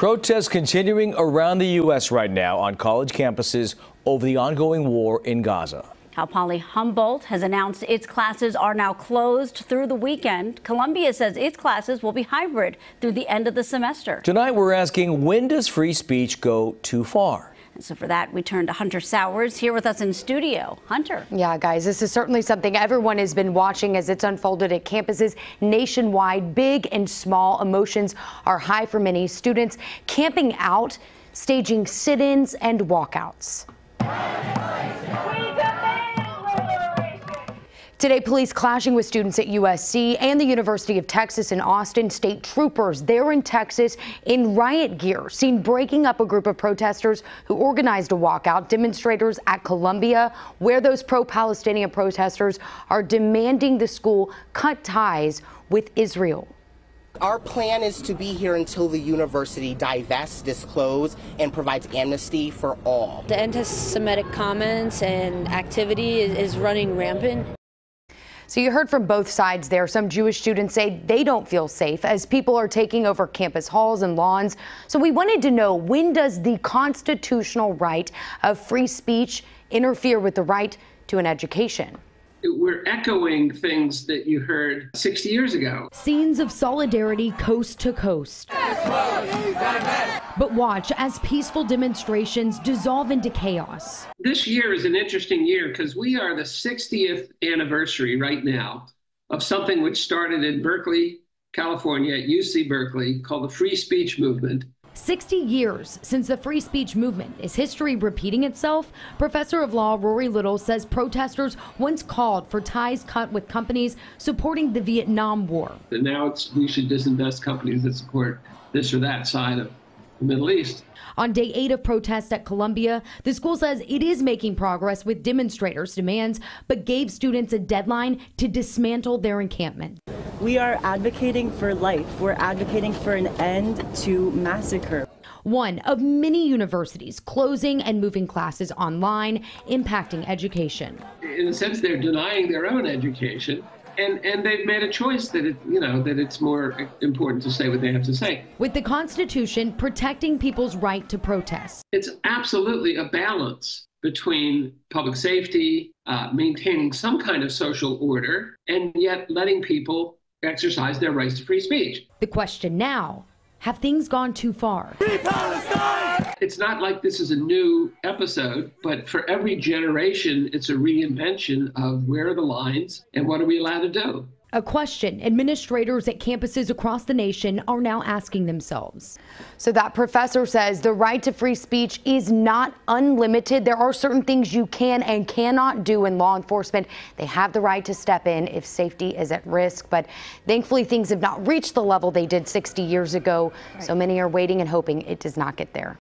Protests continuing around the U.S. right now on college campuses over the ongoing war in Gaza. Cal Poly Humboldt has announced its classes are now closed through the weekend. Columbia says its classes will be hybrid through the end of the semester. Tonight, we're asking, when does free speech go too far? And so for that, we turn to Hunter Sowers here with us in studio. Hunter. Yeah, guys, this is certainly something everyone has been watching as it's unfolded at campuses nationwide. Big and small emotions are high for many students, camping out, staging sit-ins and walkouts. Today, police clashing with students at USC and the University of Texas in Austin. State troopers there in Texas in riot gear seen breaking up a group of protesters who organized a walkout. Demonstrators at Columbia, where those pro-Palestinian protesters are demanding the school cut ties with Israel. Our plan is to be here until the university divests, discloses, and provides amnesty for all. The anti-Semitic comments and activity is running rampant. So you heard from both sides there. Some Jewish students say they don't feel safe as people are taking over campus halls and lawns. So we wanted to know, when does the constitutional right of free speech interfere with the right to an education? We're echoing things that you heard 60 years ago. Scenes of solidarity coast to coast. But watch as peaceful demonstrations dissolve into chaos. This year is an interesting year because we are the 60th anniversary right now of something which started in Berkeley, California, at UC Berkeley, called the free speech movement. 60 years since the free speech movement. Is history repeating itself? Professor of law Rory Little says protesters once called for ties cut with companies supporting the Vietnam War. And now we should disinvest companies that support this or that side of the Middle East. On day 8 of protests at Columbia, the school says it is making progress with demonstrators' demands, but gave students a deadline to dismantle their encampment. We are advocating for life. We're advocating for an end to massacre. One of many universities closing and moving classes online, impacting education. In a sense, they're denying their own education. And they've made a choice that that it's more important to say what they have to say. With the Constitution protecting people's right to protest. It's absolutely a balance between public safety, maintaining some kind of social order, and yet letting people exercise their rights to free speech. The question now, have things gone too far? Free Palestine! It's not like this is a new episode, but for every generation, it's a reinvention of where are the lines and what are we allowed to do. A question administrators at campuses across the nation are now asking themselves. So that professor says the right to free speech is not unlimited. There are certain things you can and cannot do in law enforcement. They have the right to step in if safety is at risk. But thankfully, things have not reached the level they did 60 years ago. Right. So many are waiting and hoping it does not get there.